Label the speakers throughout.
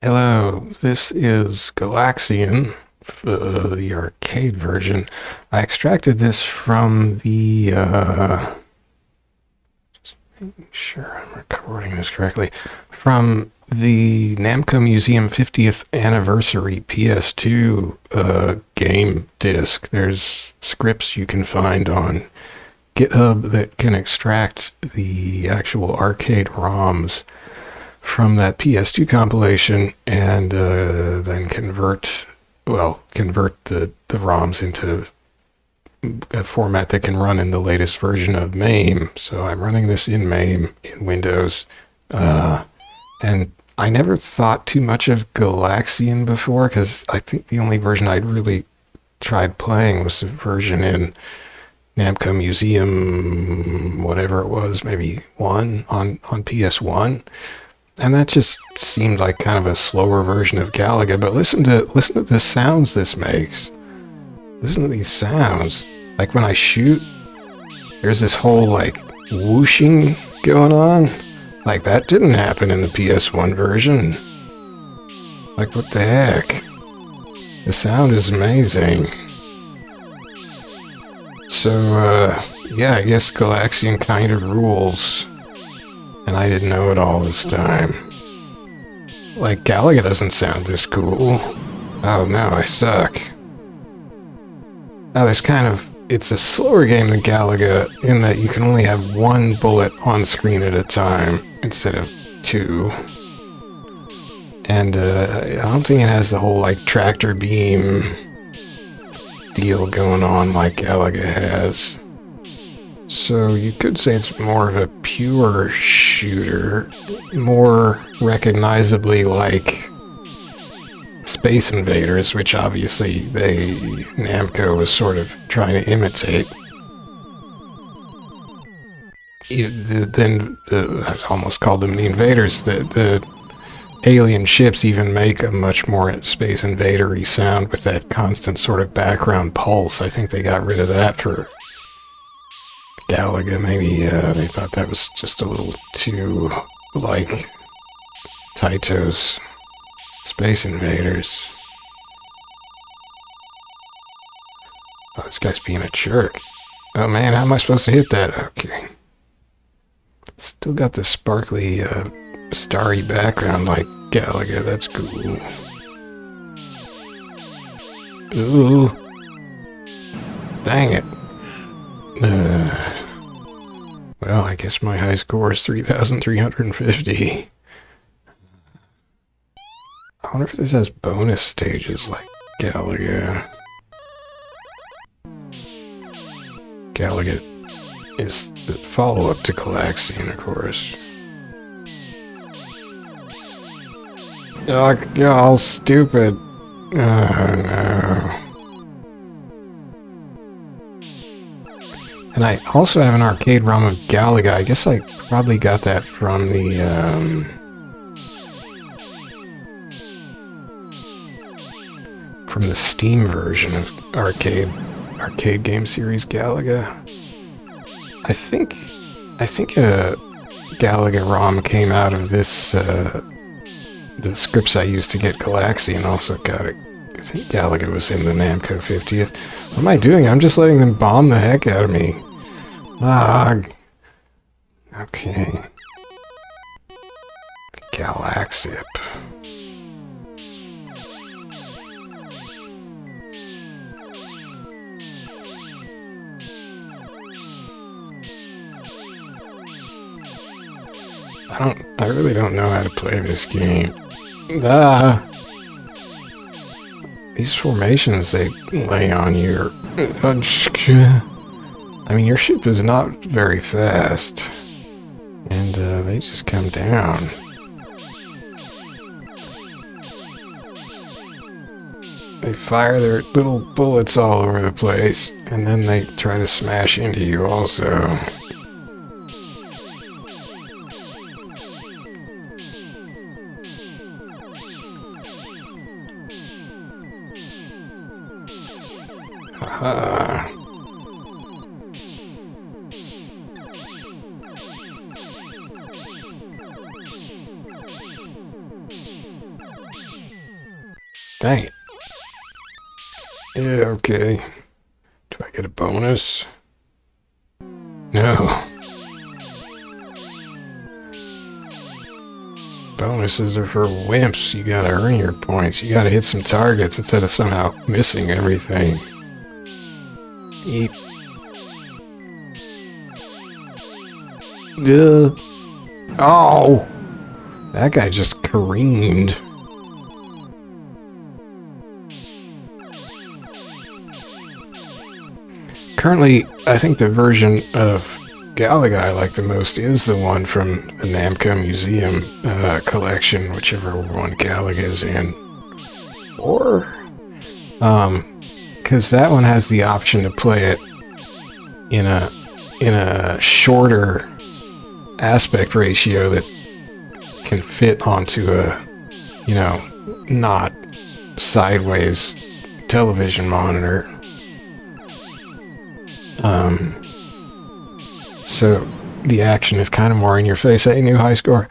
Speaker 1: Hello, this is Galaxian, the arcade version. I extracted this from the, just making sure I'm recording this correctly, from the Namco Museum 50th Anniversary PS2 game disc. There's scripts you can find on GitHub that can extract the actual arcade ROMs from that PS2 compilation and then convert the ROMs into a format that can run in the latest version of MAME. So I'm running this in MAME in Windows. And I never thought too much of Galaxian before because I think the only version I'd really tried playing was the version in Namco Museum, whatever it was, maybe 1 on PS1. And that just seemed like kind of a slower version of Galaga, but listen to the sounds this makes. Listen to these sounds. Like when I shoot, there's this whole like whooshing going on. Like that didn't happen in the PS1 version. Like what the heck? The sound is amazing. So yeah, I guess Galaxian kind of rules. And I didn't know it all this time. Like, Galaga doesn't sound this cool. Oh no, I suck. Now it's a slower game than Galaga in that you can only have one bullet on screen at a time instead of two. And I don't think it has the whole like tractor beam deal going on like Galaga has. So you could say it's more of a pure shooter, more recognizably like Space Invaders, which obviously Namco was sort of trying to imitate. I almost called them the Invaders. The alien ships even make a much more Space Invader-y sound with that constant sort of background pulse. I think they got rid of that for Galaga. Maybe they thought that was just a little too like Taito's Space Invaders. Oh, this guy's being a jerk. Oh man, how am I supposed to hit that? Okay. Still got the sparkly, starry background like Galaga. That's cool. Ooh. Dang it. Well, I guess my high score is 3,350. I wonder if this has bonus stages like Galaga. Galaga is the follow-up to Galaxian, of course. Oh, you're all stupid. Oh, no. And I also have an arcade ROM of Galaga. I guess I probably got that from the, Steam version of Arcade Game Series Galaga. I think a Galaga ROM came out of this, the scripts I used to get Galaxian also got it. I think Galaga was in the Namco 50th. What am I doing? I'm just letting them bomb the heck out of me. Ah. Okay. Galaxip. I really don't know how to play this game. Ah. These formations they lay on you are... I mean, your ship is not very fast. And they just come down. They fire their little bullets all over the place. And then they try to smash into you also. Dang it. Yeah, okay. Do I get a bonus? No. Bonuses are for wimps. You gotta earn your points. You gotta hit some targets instead of somehow missing everything. Eep. Ugh. Oh! That guy just careened. Currently, I think the version of Galaga I like the most is the one from the Namco Museum collection, whichever one Galaga is in. Or, because that one has the option to play it in a shorter aspect ratio that can fit onto a, you know, not sideways television monitor. So the action is kind of more in your face. Hey, new high score.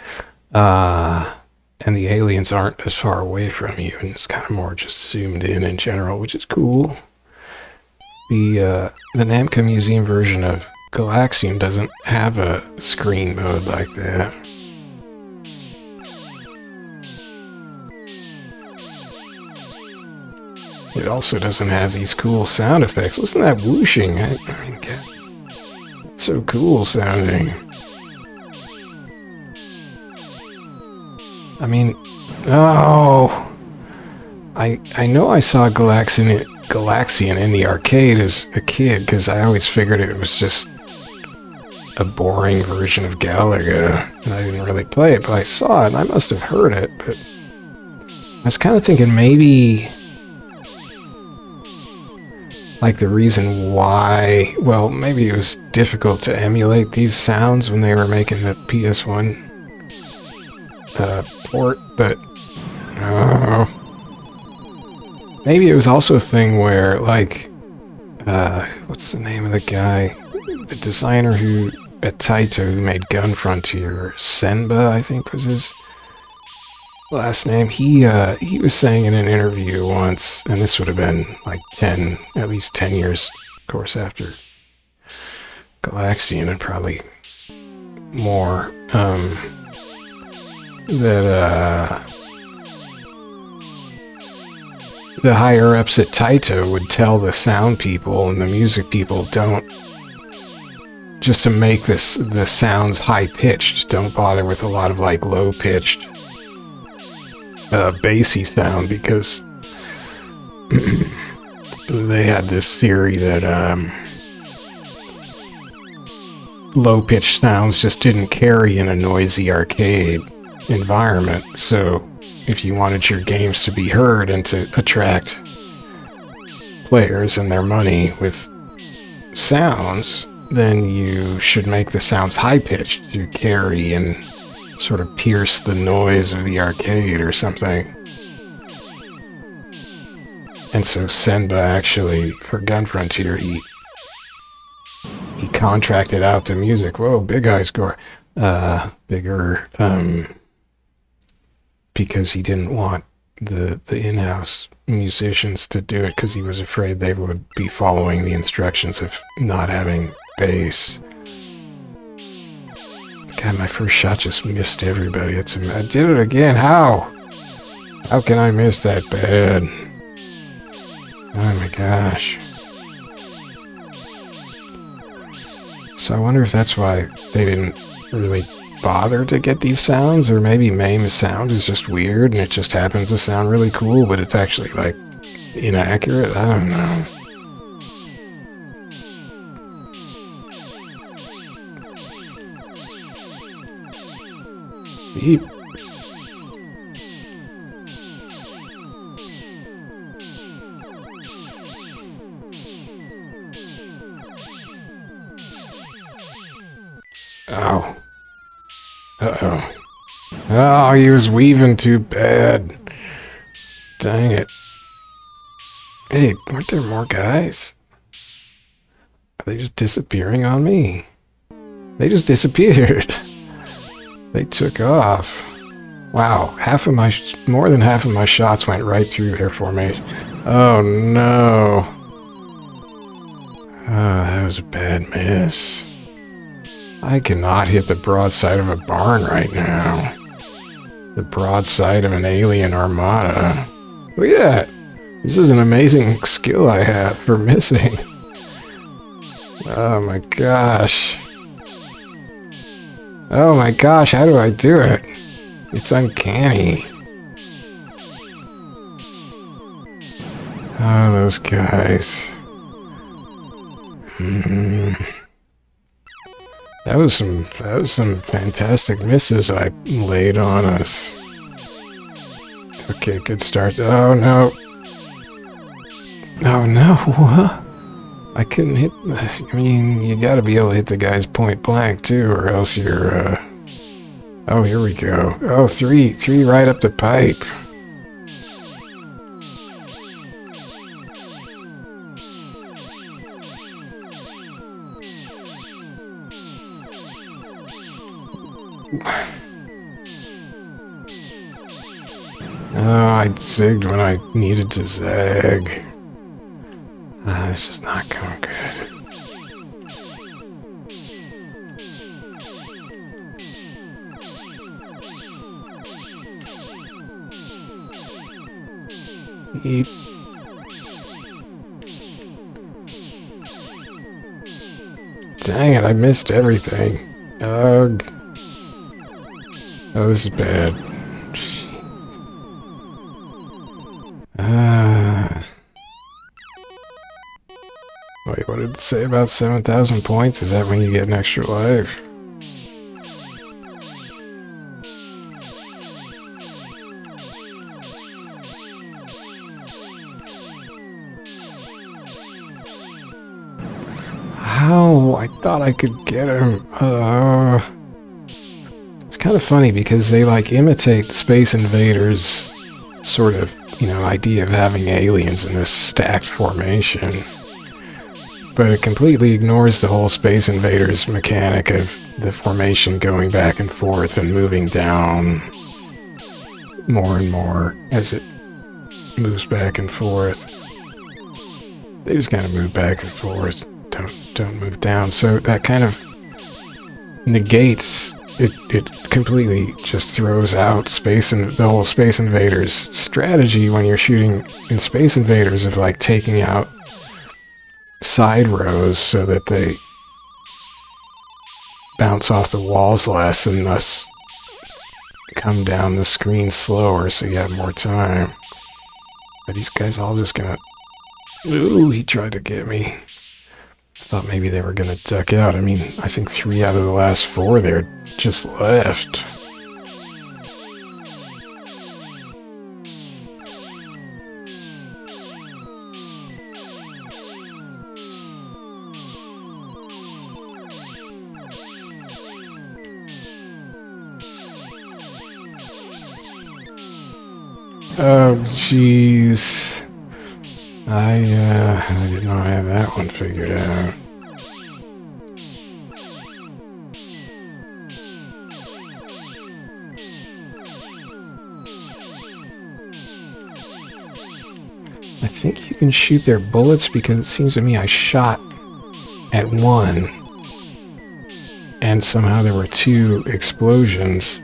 Speaker 1: And the aliens aren't as far away from you, and it's kind of more just zoomed in general, which is cool. The Namco Museum version of Galaxian doesn't have a screen mode like that. It also doesn't have these cool sound effects. Listen to that whooshing. It's so cool sounding. I mean, oh, I know I saw Galaxian in the arcade as a kid because I always figured it was just a boring version of Galaga, and I didn't really play it, but I saw it and I must have heard it. But I was kind of thinking maybe, like, the reason why, well, maybe it was difficult to emulate these sounds when they were making the PS1 port, but maybe it was also a thing where, like, what's the name of the guy? The designer who, at Taito, who made Gun Frontier, Senba, I think was his last name. He was saying in an interview once, and this would have been like at least 10 years, of course, after Galaxian, and probably more, that the higher ups at Taito would tell the sound people and the music people, don't, just to make the sounds high pitched, don't bother with a lot of like low pitched bassy sound, because they had this theory that low pitched sounds just didn't carry in a noisy arcade environment. So if you wanted your games to be heard and to attract players and their money with sounds, then you should make the sounds high-pitched to carry and sort of pierce the noise of the arcade or something. And so Senba actually, for Gun Frontier, he contracted out the music. Whoa, big high score. Bigger, because he didn't want the in-house musicians to do it, because he was afraid they would be following the instructions of not having bass. God, my first shot just missed everybody. I did it again. How? How can I miss that bad? Oh my gosh. So I wonder if that's why they didn't really bother to get these sounds, or maybe MAME's sound is just weird and it just happens to sound really cool, but it's actually like inaccurate. I don't know. Beep. Oh. Uh-oh. Oh, he was weaving too bad. Dang it. Hey, weren't there more guys? Are they just disappearing on me? They just disappeared. They took off. Wow, more than half of my shots went right through their formation. Oh no. Oh, that was a bad miss. I cannot hit the broadside of a barn right now. The broadside of an alien armada. Look at that. This is an amazing skill I have for missing. Oh my gosh. Oh my gosh, how do I do it? It's uncanny. Oh, those guys. That was some fantastic misses I laid on us. Okay, good start. Oh no. Oh no, what? I couldn't hit... I mean, you gotta be able to hit the guys point blank too, or else you're, Oh, here we go. Oh, three right up the pipe. Oh, I zigged when I needed to zag. This is not going good. Yeep. Dang it, I missed everything. Ugh. Oh, this is bad. Wait, what did it say about 7,000 points? Is that when you get an extra life? How? I thought I could get him. It's kind of funny because they like imitate Space Invaders sort of, you know, idea of having aliens in this stacked formation. But it completely ignores the whole Space Invaders mechanic of the formation going back and forth and moving down more and more as it moves back and forth. They just kind of move back and forth, don't move down. So that kind of negates it. It completely just throws out the whole Space Invaders strategy when you're shooting in Space Invaders of like taking out side rows so that they bounce off the walls less and thus come down the screen slower so you have more time. Are these guys all just gonna... Ooh, he tried to get me. I thought maybe they were gonna duck out. I mean, I think 3 out of the last 4 there just left. Oh, jeez. I did not have that one figured out. I think you can shoot their bullets because it seems to me I shot at 1 and somehow there were 2 explosions.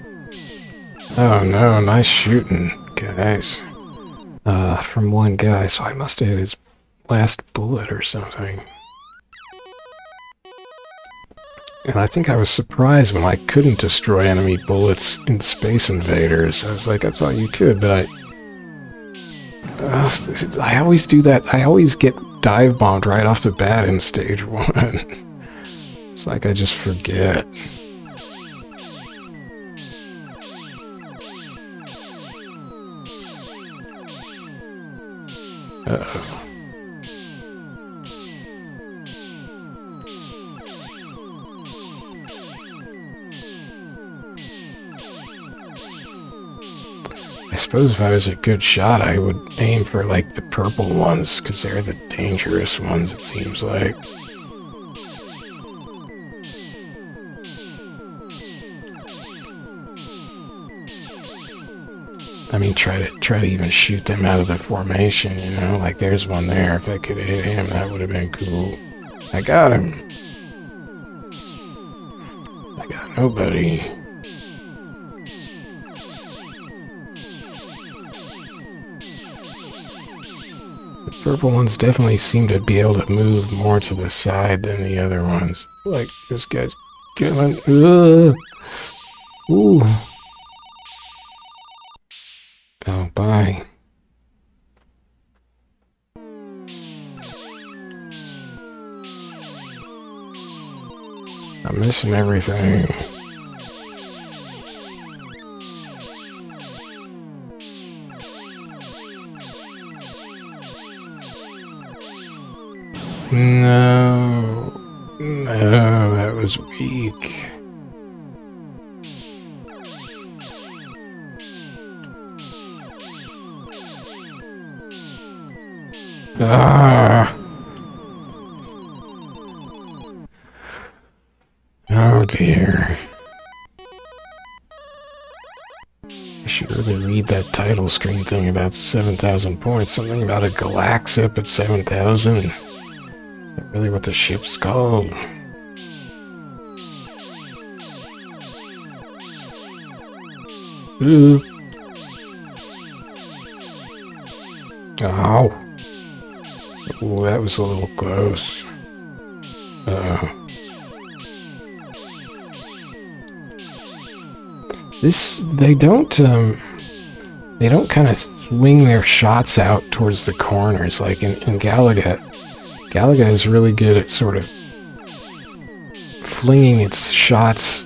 Speaker 1: Oh no, nice shooting, guys. From 1 guy, so I must have hit his last bullet or something. And I think I was surprised when I couldn't destroy enemy bullets in Space Invaders. I was like, I thought you could, but I always do that. I always get dive bombed right off the bat in stage 1. It's like I just forget. Uh-oh. I suppose if I was a good shot, I would aim for, like, the purple ones, because they're the dangerous ones, it seems like. I mean, try to even shoot them out of the formation, you know? Like, there's one there. If I could have hit him, that would have been cool. I got him. I got nobody. The purple ones definitely seem to be able to move more to the side than the other ones. Like, this guy's killing. Ugh. Ooh. Oh, bye. I'm missing everything. No. No, that was weak. Ah. Oh dear. I should really read that title screen thing about 7,000 points. Something about a Galaxip at 7,000. Is that really what the ship's called? Ooh. Ow. Ooh, that was a little close. They don't kind of swing their shots out towards the corners like in Galaga. Galaga is really good at sort of flinging its shots.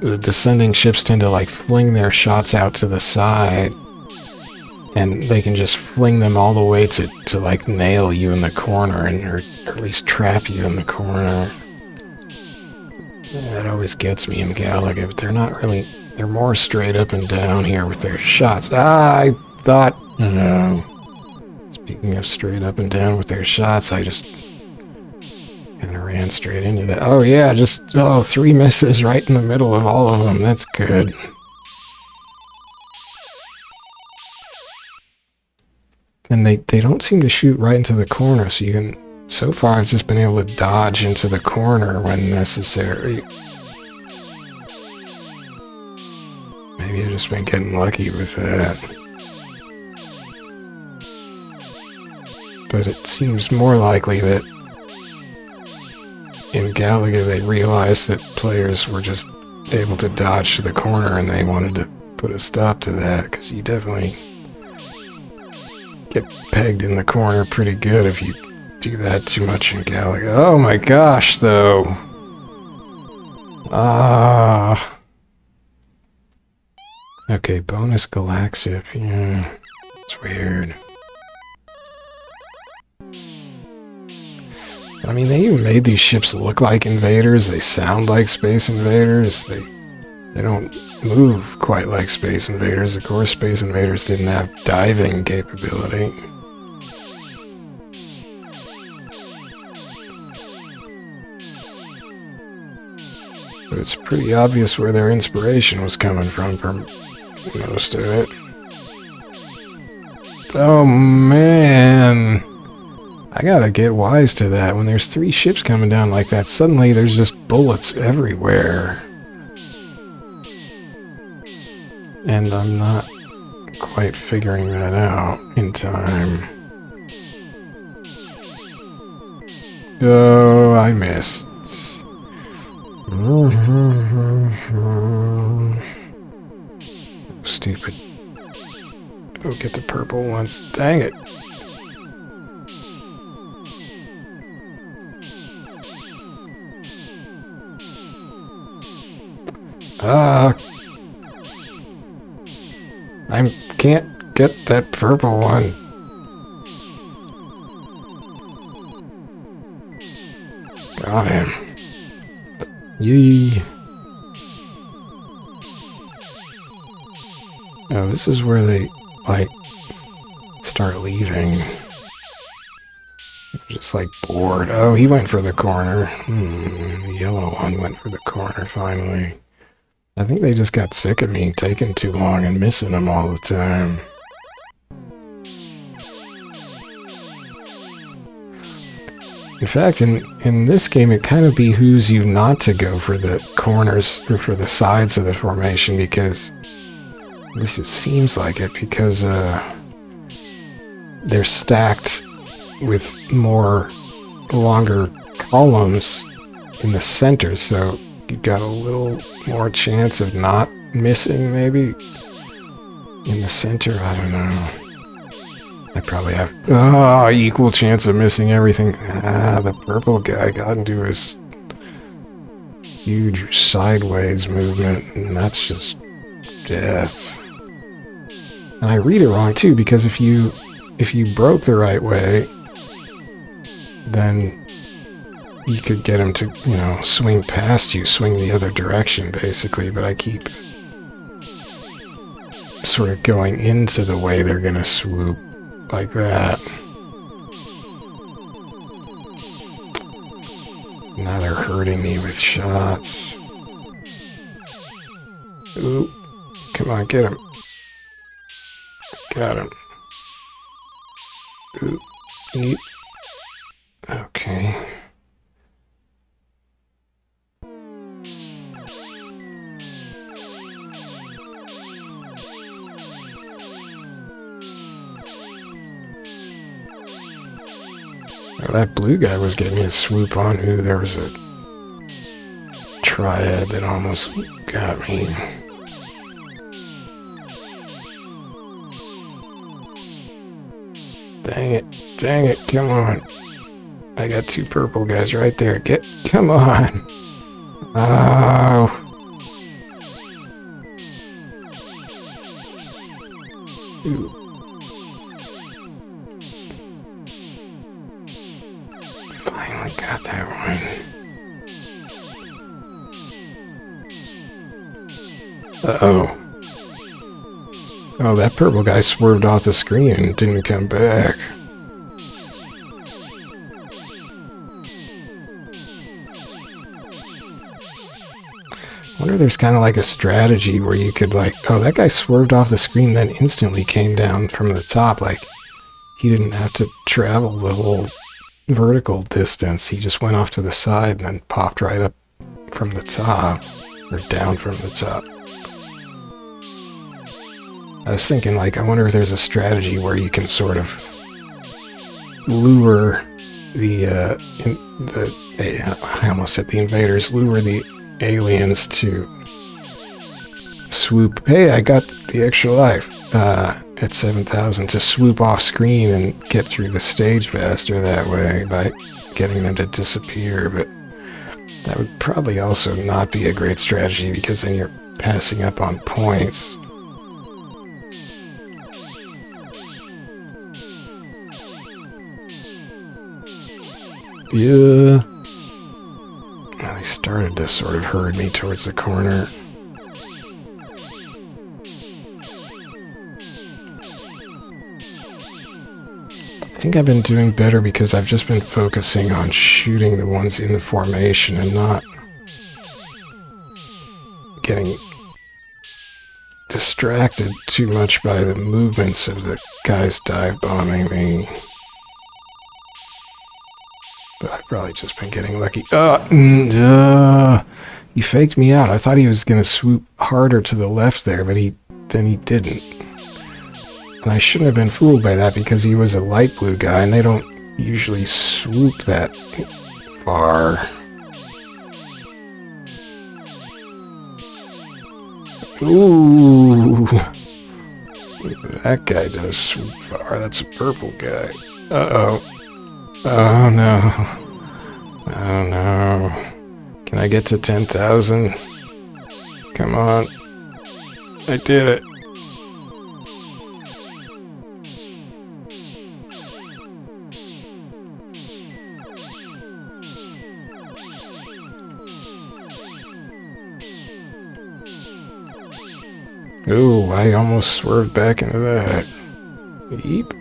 Speaker 1: The descending ships tend to like fling their shots out to the side, and they can just fling them all the way to like nail you in the corner, or at least trap you in the corner. That always gets me in Galaga, but they're not really. They're more straight up and down here with their shots. I thought. No. Speaking of straight up and down with their shots, I just kind of ran straight into that. Oh yeah, just 3 misses right in the middle of all of them. That's good. And they don't seem to shoot right into the corner, so you can. So far, I've just been able to dodge into the corner when necessary. Maybe I've just been getting lucky with that. But it seems more likely that in Galaga they realized that players were just able to dodge to the corner and they wanted to put a stop to that, because you definitely get pegged in the corner pretty good if you do that too much in Galaga. Oh my gosh, though. Okay, bonus Galaxip. Yeah, it's weird. I mean, they even made these ships look like invaders. They sound like Space Invaders. They don't move quite like Space Invaders. Of course, Space Invaders didn't have diving capability. But it's pretty obvious where their inspiration was coming from for most of it. Oh man! I gotta get wise to that. When there's 3 ships coming down like that, suddenly there's just bullets everywhere. And I'm not quite figuring that out in time. Oh, I missed. Stupid. Go get the purple ones. Dang it. I can't get that purple one. Got him. Yee. Oh, this is where they, like, start leaving. Just, like, bored. Oh, he went for the corner. The yellow one went for the corner, finally. I think they just got sick of me taking too long and missing them all the time. In fact, in this game, it kind of behooves you not to go for the corners or for the sides of the formation, because at least it seems like it, because they're stacked with more longer columns in the center, so you've got a little more chance of not missing, maybe, in the center. I don't know. I probably have equal chance of missing everything. The purple guy got into his huge sideways movement, and that's just death. And I read it wrong too, because if you broke the right way, then you could get him to, you know, swing past you, swing the other direction, basically. But I keep sort of going into the way they're gonna swoop. Like that. Now they're hurting me with shots. Ooh. Come on, get him. Got him. Ooh. Eat. Okay. That blue guy was getting his swoop on. Ooh, there was a triad that almost got me. Dang it, come on. I got two purple guys right there. Come on. Oh. Ooh. Finally got that one. Uh-oh. Oh, that purple guy swerved off the screen and didn't come back. I wonder if there's kind of like a strategy where you could like, oh, that guy swerved off the screen then instantly came down from the top. Like, he didn't have to travel the whole vertical distance. He just went off to the side and then popped right up from the top, or down from the top. I was thinking, like, I wonder if there's a strategy where you can sort of lure I almost said the invaders, lure the aliens to swoop. Hey, I got the extra life at 7,000 to swoop off screen and get through the stage faster that way by getting them to disappear. But that would probably also not be a great strategy, because then you're passing up on points. Yeah. They started to sort of herd me towards the corner. I think I've been doing better because I've just been focusing on shooting the ones in the formation and not getting distracted too much by the movements of the guys dive bombing me. But I've probably just been getting lucky. He faked me out. I thought he was going to swoop harder to the left there, but then he didn't. And I shouldn't have been fooled by that, because he was a light blue guy, and they don't usually swoop that far. Ooh. That guy does swoop far. That's a purple guy. Uh-oh. Oh no. Oh no. Can I get to 10,000? Come on. I did it. Ooh, I almost swerved back into that. Yeep.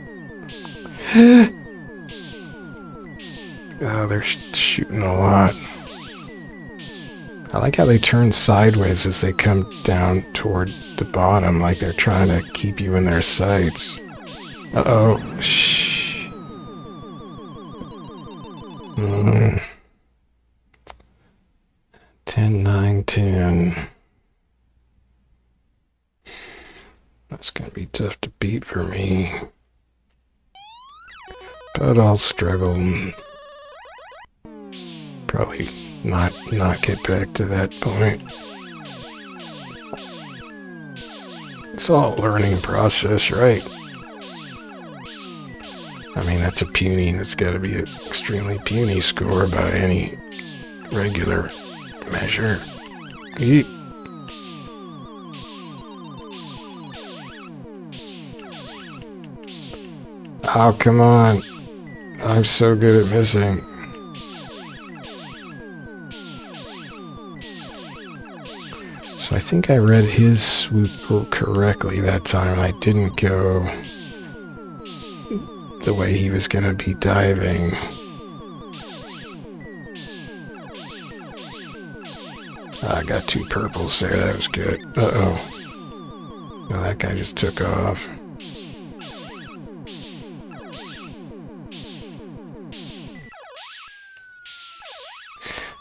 Speaker 1: Oh, they're shooting a lot. I like how they turn sideways as they come down toward the bottom, like they're trying to keep you in their sights. Uh-oh. Shh. 10, 9, 10. That's gonna be tough to beat for me. But I'll struggle. Probably not get back to that point. It's all a learning process, right? I mean, that's gotta be an extremely puny score by any regular measure. Eep. Oh, come on. I'm so good at missing. So I think I read his swoop correctly that time. I didn't go the way he was gonna be diving. I got 2 purples there, that was good. Uh-oh. Well, that guy just took off.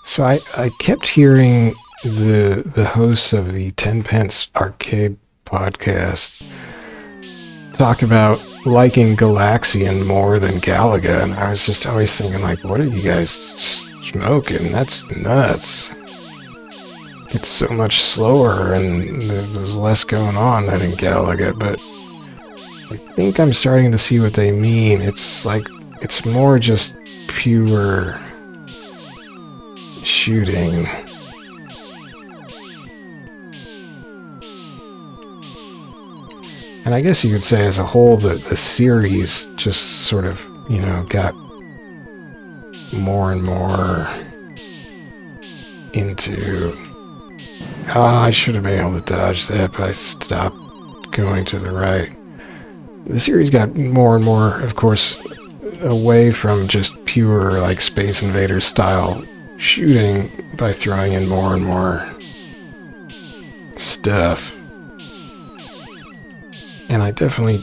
Speaker 1: So I kept hearing the hosts of the 10 Pence Arcade podcast talk about liking Galaxian more than Galaga, and I was just always thinking, like, what are you guys smoking? That's nuts. It's so much slower and there's less going on than in Galaga, but I think I'm starting to see what they mean. It's like, it's more just pure shooting. And I guess you could say as a whole that the series just sort of, you know, got more and more into... I should have been able to dodge that, but I stopped going to the right. The series got more and more, of course, away from just pure, like, Space Invaders style shooting by throwing in more and more stuff. And I definitely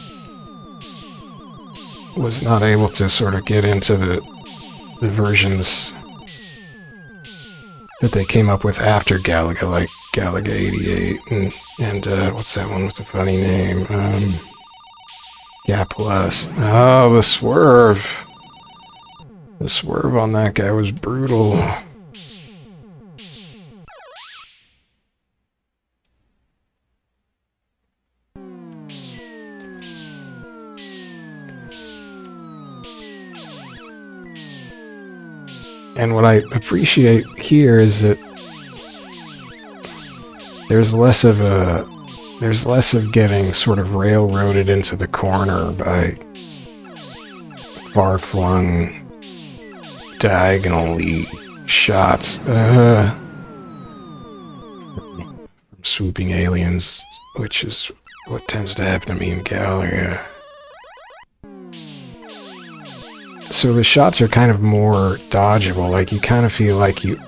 Speaker 1: was not able to sort of get into the versions that they came up with after Galaga, like Galaga 88 and what's that one with the funny name? Yeah, Plus. Oh, the swerve. The swerve on that guy was brutal. And what I appreciate here is that there's less of getting sort of railroaded into the corner by far-flung diagonally shots from swooping aliens, which is what tends to happen to me in Galaga. So the shots are kind of more dodgeable, like you kind of feel like you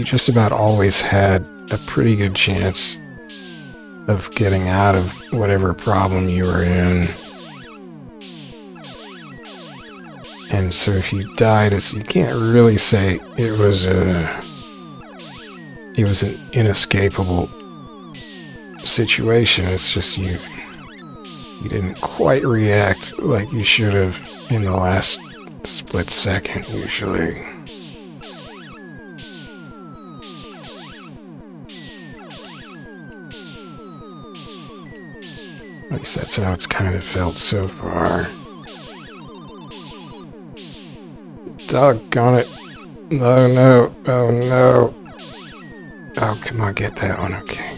Speaker 1: just about always had a pretty good chance of getting out of whatever problem you were in. And so if you died, you can't really say it was an inescapable situation. It's just you didn't quite react like you should have in the last split second, usually. At least that's how it's kind of felt so far. Doggone it. Oh no, oh no. Oh, come on, get that one, okay.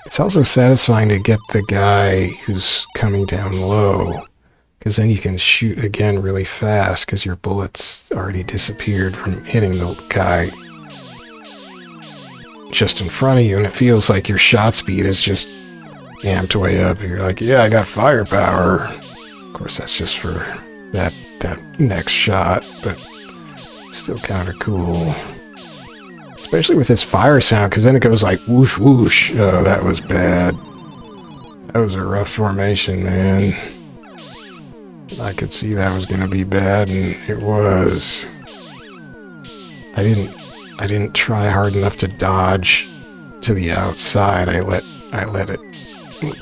Speaker 1: It's also satisfying to get the guy who's coming down low, because then you can shoot again really fast, because your bullets already disappeared from hitting the guy just in front of you, and it feels like your shot speed is just amped way up. You're like, yeah, I got firepower. Of course, that's just for that next shot, but Still kind of cool. Especially with this fire sound, because then it goes like whoosh whoosh. Oh, that was bad. That was a rough formation, man. I could see that was going to be bad, and it was. I didn't try hard enough to dodge to the outside. I let it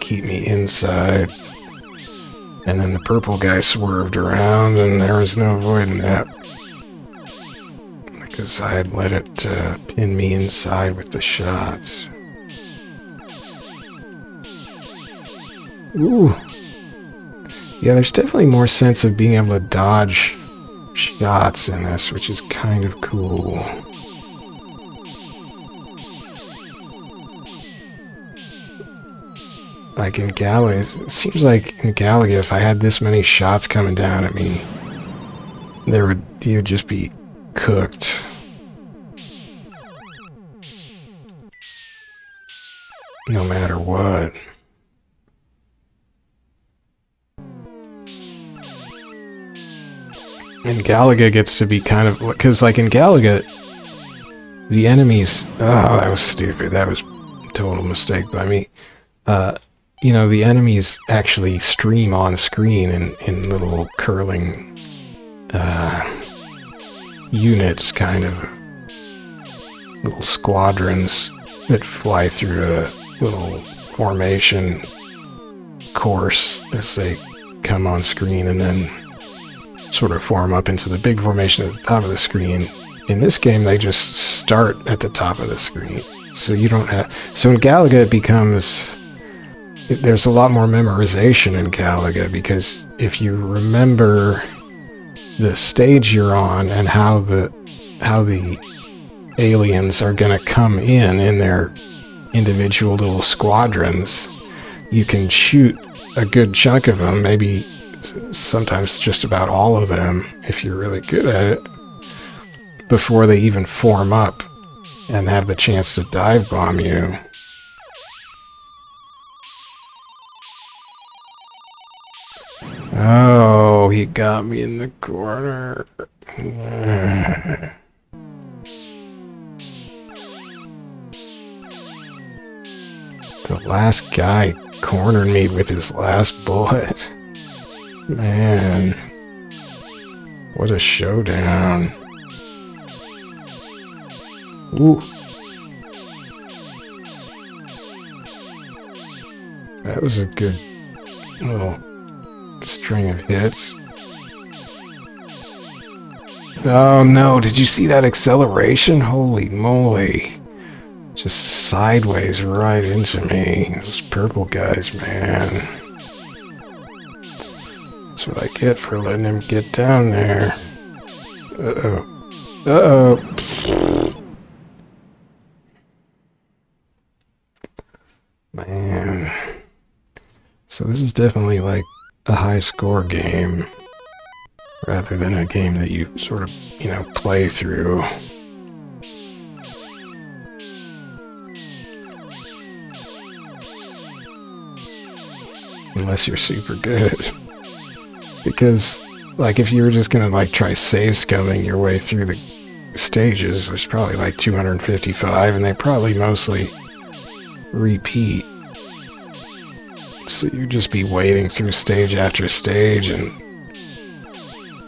Speaker 1: keep me inside. And then the purple guy swerved around, and there was no avoiding that. Because I had let it pin me inside with the shots. Ooh. Yeah, there's definitely more sense of being able to dodge shots in this, which is kind of cool. Like in Galaga, it seems like in Galaga, if I had this many shots coming down at me, you'd just be cooked. No matter what. And Galaga gets to be kind of, because like in Galaga, the enemies, oh, that was stupid. That was a total mistake by me. You know, the enemies actually stream on screen in little curling units, kind of little squadrons that fly through a little formation course as they come on screen and then sort of form up into the big formation at the top of the screen. In this game, they just start at the top of the screen. So you don't have... So in Galaga, it becomes... There's a lot more memorization in Galaga, because if you remember the stage you're on and how the aliens are going to come in their individual little squadrons, you can shoot a good chunk of them, maybe sometimes just about all of them, if you're really good at it, before they even form up and have the chance to dive bomb you. Oh, he got me in the corner. The last guy cornered me with his last bullet. Man, what a showdown. Ooh. That was a good little string of hits. Oh no, did you see that acceleration? Holy moly. Just sideways right into me. Those purple guys, man. That's what I get for letting him get down there. Uh-oh. Uh-oh. Man. So this is definitely like a high score game, rather than a game that you sort of, you know, play through. Unless you're super good. Because, like, if you were just gonna, like, try save scumming your way through the stages, there's probably like 255, and they probably mostly repeat. So you'd just be wading through stage after stage, and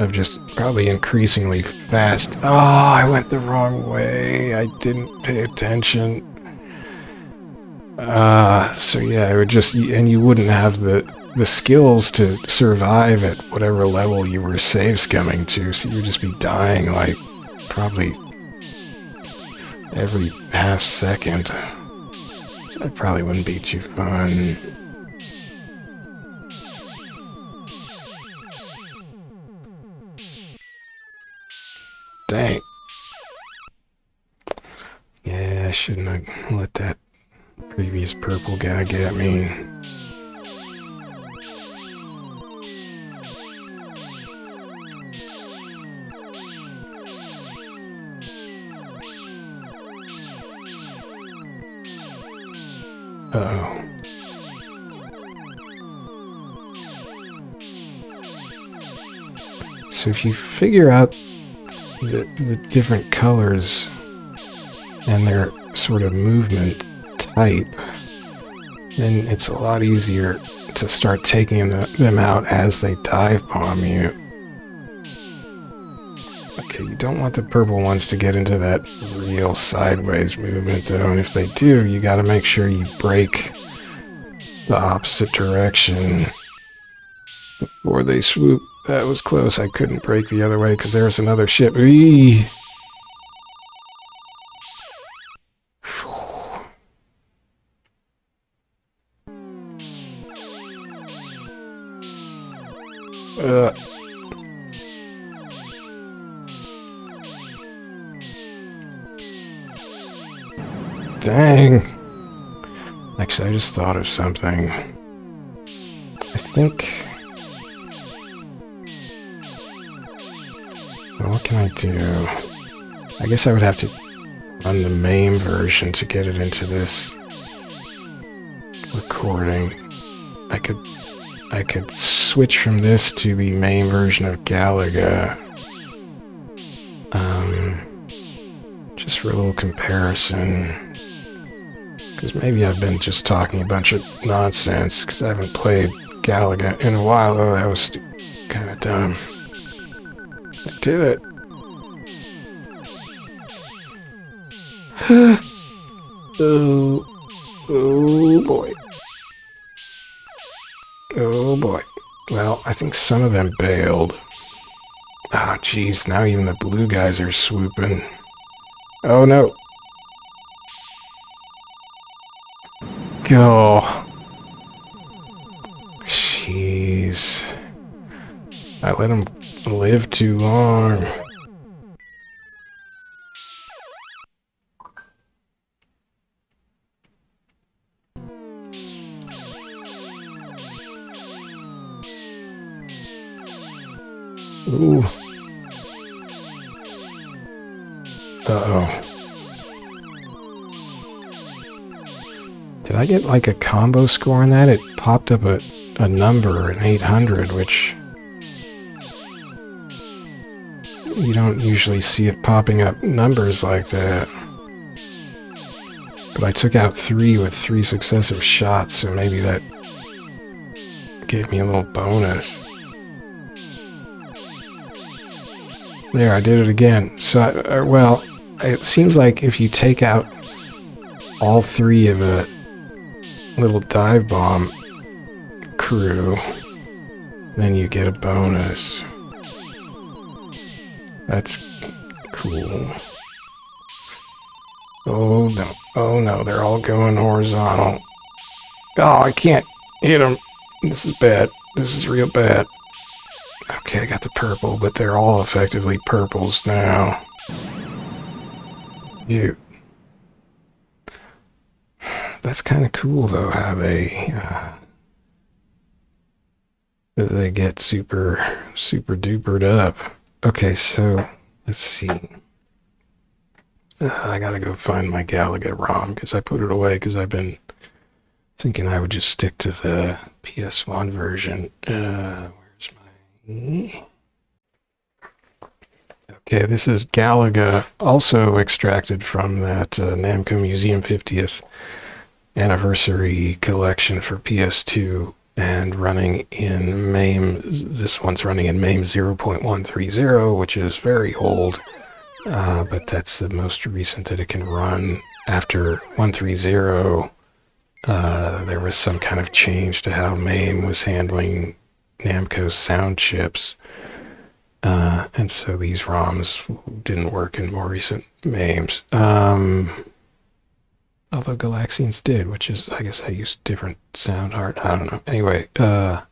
Speaker 1: of just probably increasingly fast. Oh, I went the wrong way. I didn't pay attention. So yeah, it would just, and you wouldn't have the skills to survive at whatever level you were save scumming to, so you would just be dying like probably every half second. So that probably wouldn't be too fun. Dang. Yeah, I shouldn't have let that previous purple guy get me. Uh-oh. So if you figure out the different colors and their sort of movement type, then it's a lot easier to start taking them out as they dive bomb you. Okay, you don't want the purple ones to get into that real sideways movement though, and if they do, you gotta make sure you break the opposite direction before they swoop. That was close. I couldn't break the other way because there was another ship. Eee! Dang. Actually, I just thought of something. I think... Well, what can I do? I guess I would have to run the MAME version to get it into this recording. I could switch from this to the MAME version of Galaga. Just for a little comparison. Because maybe I've been just talking a bunch of nonsense because I haven't played Galaga in a while. Oh, that was kind of dumb. I did it. Oh boy. Oh boy. Well, I think some of them bailed. Ah, jeez, now even the blue guys are swooping. Oh no. Go. Jeez. I let him live too long. Ooh. Uh-oh. Did I get like a combo score on that? It popped up a number, an 800, which you don't usually see it popping up numbers like that. But I took out 3 with 3 successive shots, so maybe that gave me a little bonus. There, I did it again. So, well, it seems like if you take out all 3 of the little dive bomb crew, then you get a bonus. That's cool. Oh no, oh no, they're all going horizontal. Oh, I can't hit them. This is bad. This is real bad. Okay, I got the purple, but they're all effectively purples now. You. That's kind of cool, though, how they get super dupered up. Okay, so let's see. I gotta go find my Galaga ROM because I put it away because I've been thinking I would just stick to the PS1 version. Where's my... Okay, this is Galaga, also extracted from that Namco Museum 50th Anniversary collection for PS2 and running in MAME. This one's running in MAME 0.130, which is very old, but that's the most recent that it can run. After 130, there was some kind of change to how MAME was handling Namco's sound chips. And so these ROMs didn't work in more recent MAMEs. Although Galaxians did, which is, I guess I used different sound art. I don't know. Anyway, yeah,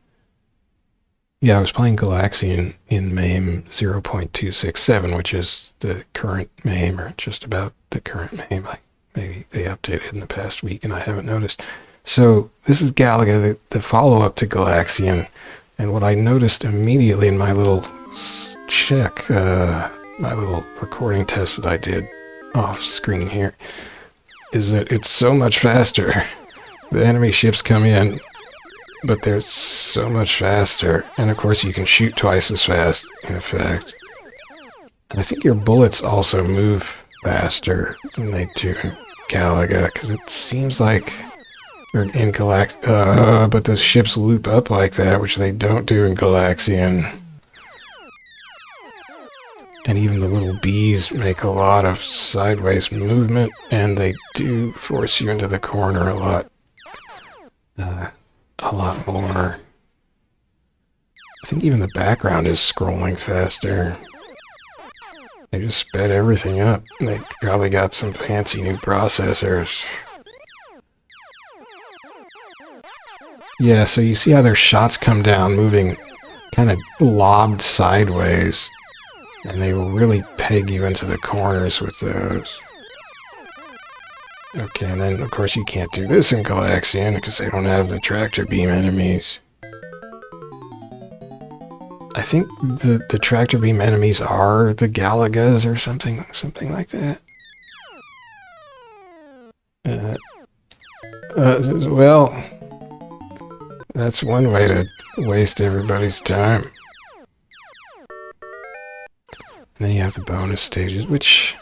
Speaker 1: I was playing Galaxian in MAME 0.267, which is the current MAME, or just about the current MAME. Like, maybe they updated in the past week and I haven't noticed. So this is Galaga, the follow-up to Galaxian. And what I noticed immediately in my little check, my little recording test that I did off screen here, is that it's so much faster. The enemy ships come in, but they're so much faster. And of course you can shoot twice as fast, in effect. And I think your bullets also move faster than they do in Galaga, because it seems like or in but the ships loop up like that, which they don't do in Galaxian. And even the little bees make a lot of sideways movement, and they do force you into the corner a lot more. I think even the background is scrolling faster. They just sped everything up. They probably got some fancy new processors. Yeah, so you see how their shots come down, moving kind of lobbed sideways. And they will really peg you into the corners with those. Okay, and then of course you can't do this in Galaxian because they don't have the tractor beam enemies. I think the tractor beam enemies are the Galagas or something like that. Well, that's one way to waste everybody's time. And then you have the bonus stages, which,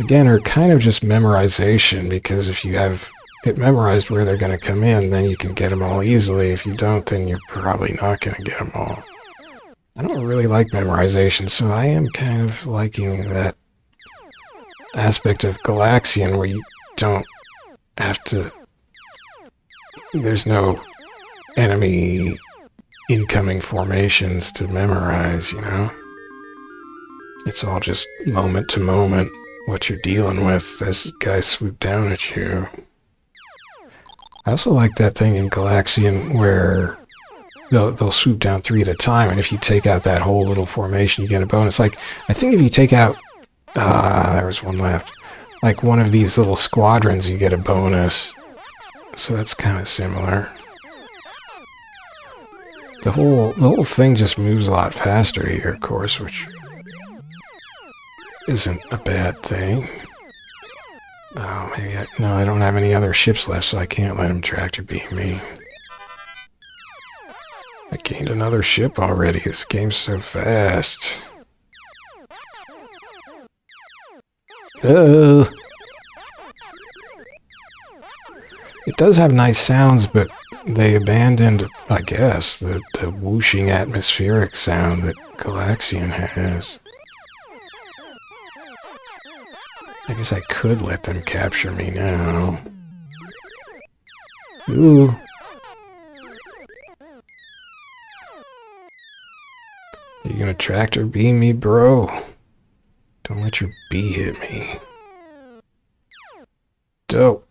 Speaker 1: again, are kind of just memorization, because if you have it memorized where they're going to come in, then you can get them all easily. If you don't, then you're probably not going to get them all. I don't really like memorization, so I am kind of liking that aspect of Galaxian where you don't have to... There's no enemy incoming formations to memorize, you know? It's all just moment to moment what you're dealing with as guys swoop down at you. I also like that thing in Galaxian where they'll swoop down 3 at a time, and if you take out that whole little formation, you get a bonus. Like, I think if you take out... there was one left. Like one of these little squadrons, you get a bonus. So that's kind of similar. The whole thing just moves a lot faster here, of course, which isn't a bad thing. Oh, maybe no, I don't have any other ships left, so I can't let him tractor beam me. I gained another ship already. This game's so fast. It does have nice sounds, but they abandoned, I guess, the whooshing atmospheric sound that Galaxian has. I guess I could let them capture me now. Ooh. You gonna tractor beam me, bro? Don't let your bee hit me. Dope.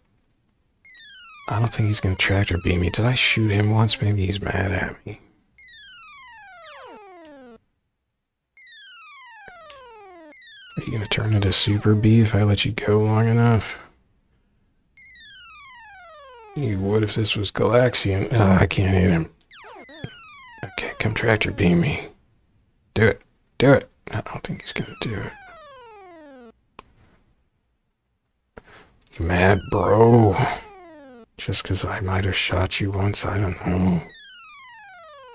Speaker 1: I don't think he's gonna tractor beam me. Did I shoot him once? Maybe he's mad at me. Are you gonna turn into Super Bee if I let you go long enough? You would if this was Galaxian. Oh, I can't hit him. Okay, come tractor beam me. Do it. Do it. I don't think he's gonna do it. You mad, bro? Just because I might have shot you once, I don't know.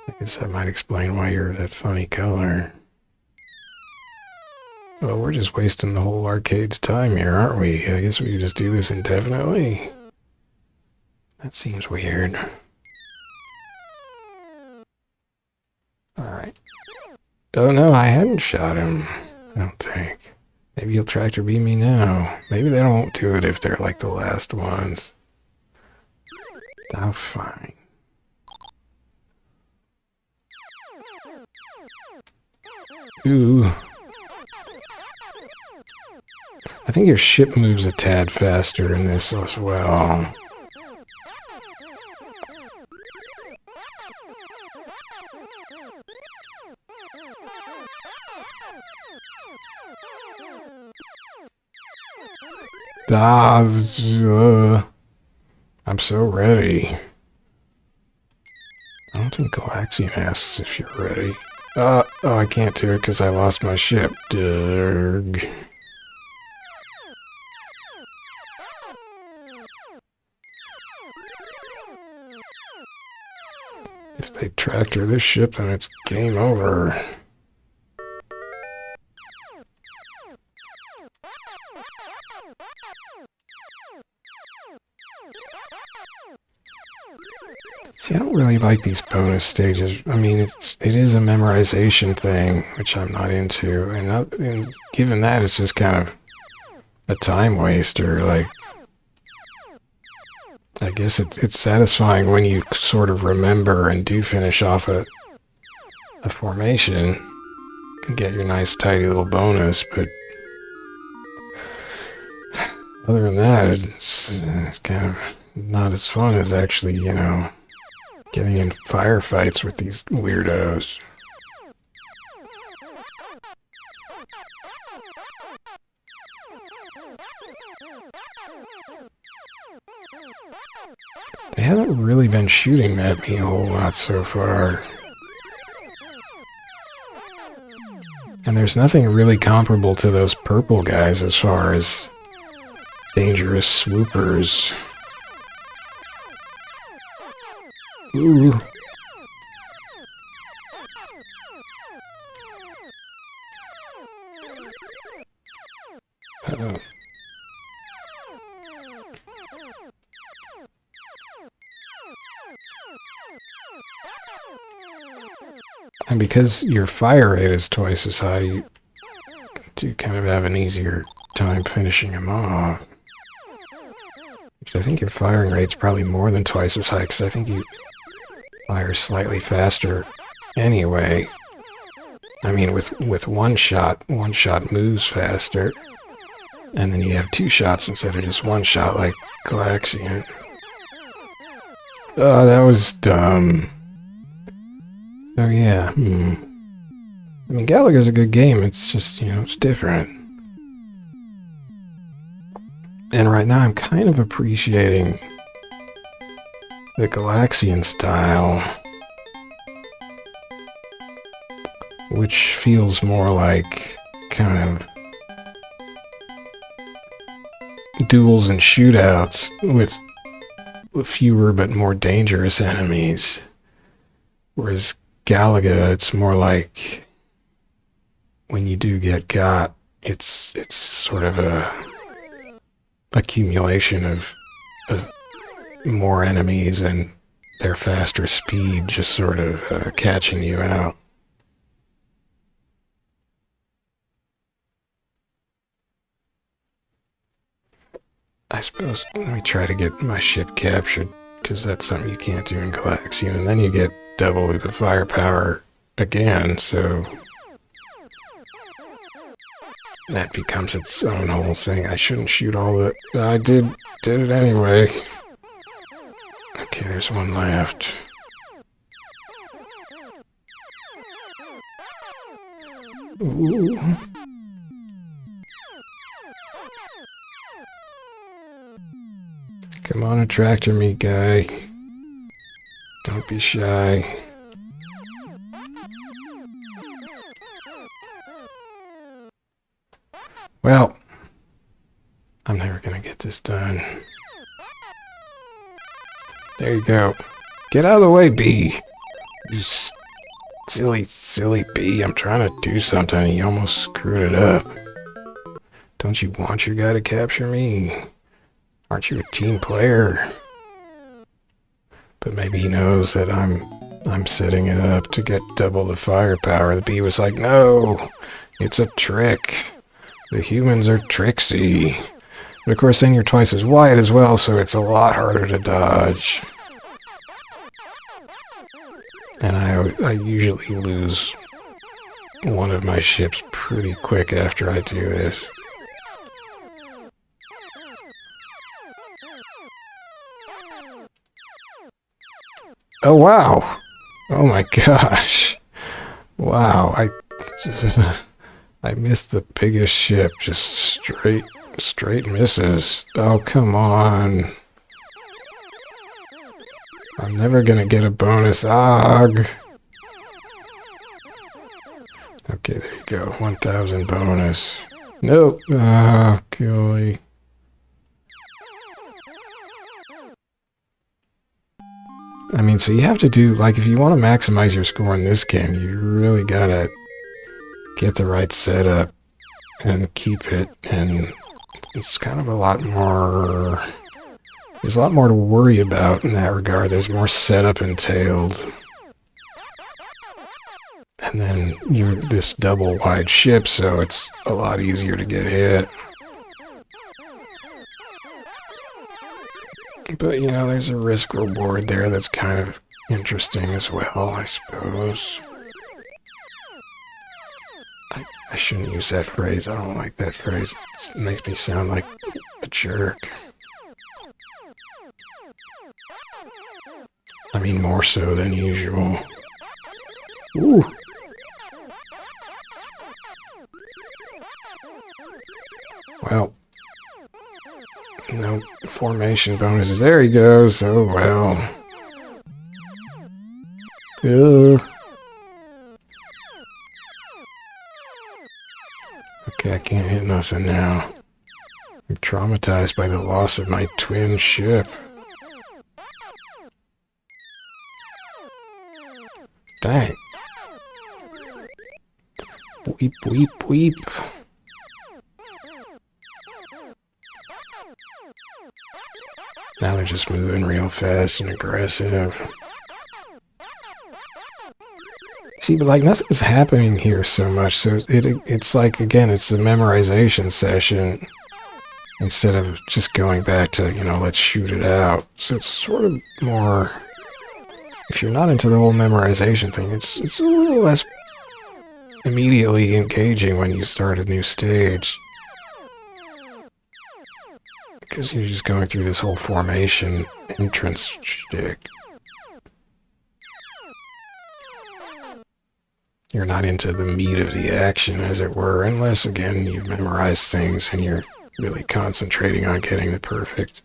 Speaker 1: I guess that might explain why you're that funny color. Well, we're just wasting the whole arcade's time here, aren't we? I guess we could just do this indefinitely. That seems weird. Alright. Oh no, I hadn't shot him, I don't think. Maybe he'll tractor beam me now. Maybe they won't do it if they're like the last ones. Oh, fine. Ooh. I think your ship moves a tad faster in this as well. I'm so ready. I don't think Galaxian asks if you're ready. Oh, I can't do it because I lost my ship. Durg. If they tractor this ship, then it's game over. See, I don't really like these bonus stages. I mean, it is a memorization thing, which I'm not into, and given that, it's just kind of a time waster. Like, I guess it's satisfying when you sort of remember and do finish off a formation and get your nice tidy little bonus, but other than that, it's kind of not as fun as actually, you know, getting in firefights with these weirdos. They haven't really been shooting at me a whole lot so far. And there's nothing really comparable to those purple guys as far as dangerous swoopers. Ooh. Uh-oh. And because your fire rate is twice as high, you do kind of have an easier time finishing them off. Which I think your firing rate's probably more than twice as high, because I think you fire slightly faster anyway. I mean, with one shot moves faster. And then you have two shots instead of just one shot like Galaxian. Oh, that was dumb. Oh yeah, I mean, Galaga's a good game, it's just, you know, it's different. And right now I'm kind of appreciating the Galaxian style, which feels more like kind of duels and shootouts with fewer but more dangerous enemies. Whereas Galaga, it's more like when you do get got, it's sort of a accumulation of more enemies and their faster speed just sort of catching you out. I suppose let me try to get my ship captured, because that's something you can't do in Galaxian, and then you get double the firepower again, so that becomes its own whole thing. I shouldn't shoot all that. I did it anyway. Okay, there's one left. Ooh. Come on, attractor me, guy. Don't be shy. Well, I'm never gonna get this done. There you go. Get out of the way, bee. You silly bee. I'm trying to do something and you almost screwed it up. Don't you want your guy to capture me? Aren't you a team player? But maybe he knows that I'm setting it up to get double the firepower. The bee was like, no, it's a trick. The humans are tricksy. But of course then you're twice as wide as well, so it's a lot harder to dodge. And I usually lose one of my ships pretty quick after I do this. Oh wow! Oh my gosh! Wow, I missed the biggest ship, just straight misses. Oh come on! I'm never gonna get a bonus AUG. Okay, there you go, 1,000 bonus. Nope. Ah, golly. I mean, so you have to do, like, if you want to maximize your score in this game, you really gotta get the right setup and keep it, and it's kind of a lot more There's a lot more to worry about in that regard. There's more setup entailed. And then you're this double wide ship, so it's a lot easier to get hit. But, you know, there's a risk reward there that's kind of interesting as well, I suppose. I shouldn't use that phrase. I don't like that phrase. It makes me sound like a jerk. I mean, more so than usual. Ooh! Well, no formation bonuses. There he goes. Oh, well. Ugh. Okay, I can't hit nothing now. I'm traumatized by the loss of my twin ship. Dang. Weep, weep, weep. Now they're just moving real fast and aggressive. See, but like nothing's happening here so much, so it's like, again, it's a memorization session instead of just going back to, you know, let's shoot it out. So it's sort of more, if you're not into the whole memorization thing, it's a little less immediately engaging when you start a new stage. Because you're just going through this whole formation entrance shtick. You're not into the meat of the action, as it were, unless, again, you've memorized things and you're really concentrating on getting the perfect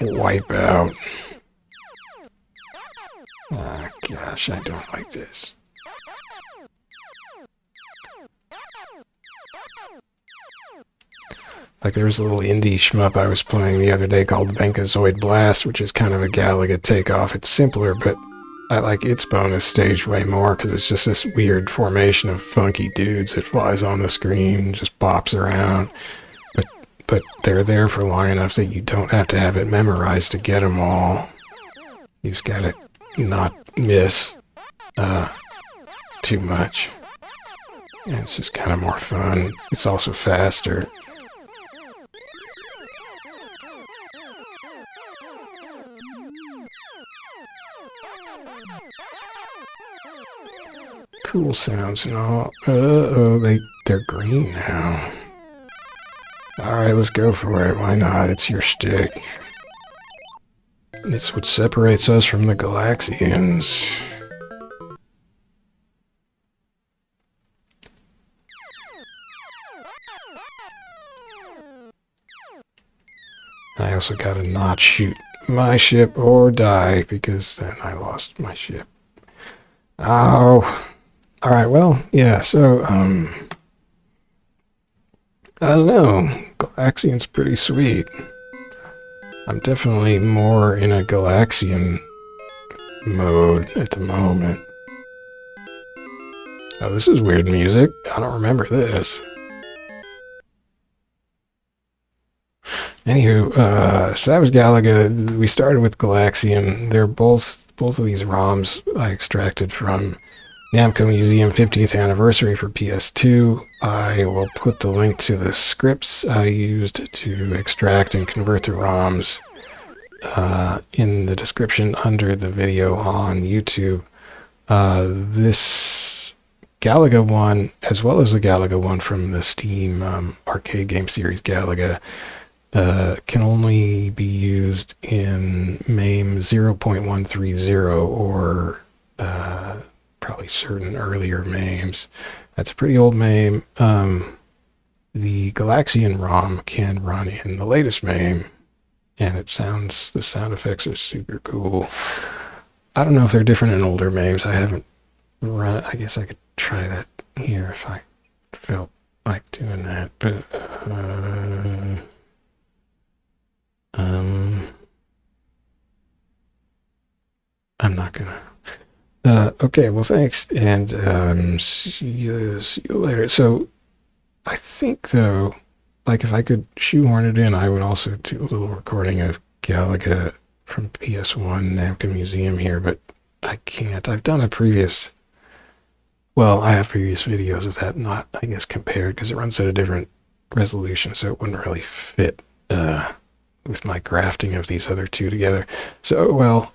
Speaker 1: wipeout. Ah, gosh, I don't like this. Like, there was a little indie shmup I was playing the other day called Bankazoid Blast, which is kind of a Galaga takeoff. It's simpler, but I like its bonus stage way more, because it's just this weird formation of funky dudes that flies on the screen and just bops around. But they're there for long enough that you don't have to have it memorized to get them all. You just gotta not miss too much. And it's just kind of more fun. It's also faster. Cool sounds and all. Uh-oh, they're green now. Alright, let's go for it. Why not? It's your shtick. It's what separates us from the Galaxians. I also gotta not shoot my ship or die, because then I lost my ship. Oh. Alright, well, yeah, so, I don't know. Galaxian's pretty sweet. I'm definitely more in a Galaxian mode at the moment. Oh, this is weird music. I don't remember this. Anywho, so that was Galaga. We started with Galaxian. They're both of these ROMs I extracted from Namco Museum 50th anniversary for PS2. I will put the link to the scripts I used to extract and convert the ROMs in the description under the video on YouTube. This Galaga one, as well as the Galaga one from the Steam Arcade Game Series Galaga, can only be used in MAME 0.130 or probably certain earlier MAMEs. That's a pretty old MAME. The Galaxian ROM can run in the latest MAME, and the sound effects are super cool. I don't know if they're different in older MAMEs. I haven't run it. I guess I could try that here if I felt like doing that, but I'm not gonna. Okay, well, thanks, and see you later. So, I think, though, like if I could shoehorn it in, I would also do a little recording of Galaga from PS1 Namco Museum here, but I can't. I've done a previous, well, I have previous videos of that, not, I guess, compared, because it runs at a different resolution, so it wouldn't really fit with my grafting of these other two together. So, well,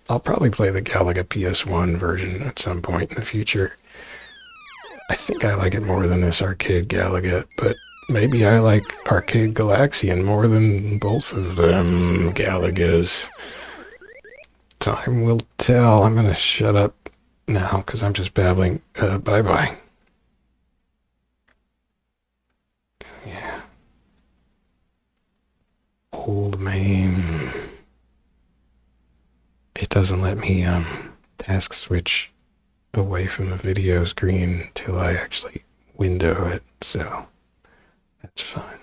Speaker 1: I'll probably play the Galaga PS1 version at some point in the future. I think I like it more than this Arcade Galaga, but maybe I like Arcade Galaxian more than both of them Galagas. Time will tell. I'm gonna shut up now because I'm just babbling. Bye-bye. Yeah. Old MAME. It doesn't let me task switch away from the video screen until I actually window it, so that's fine.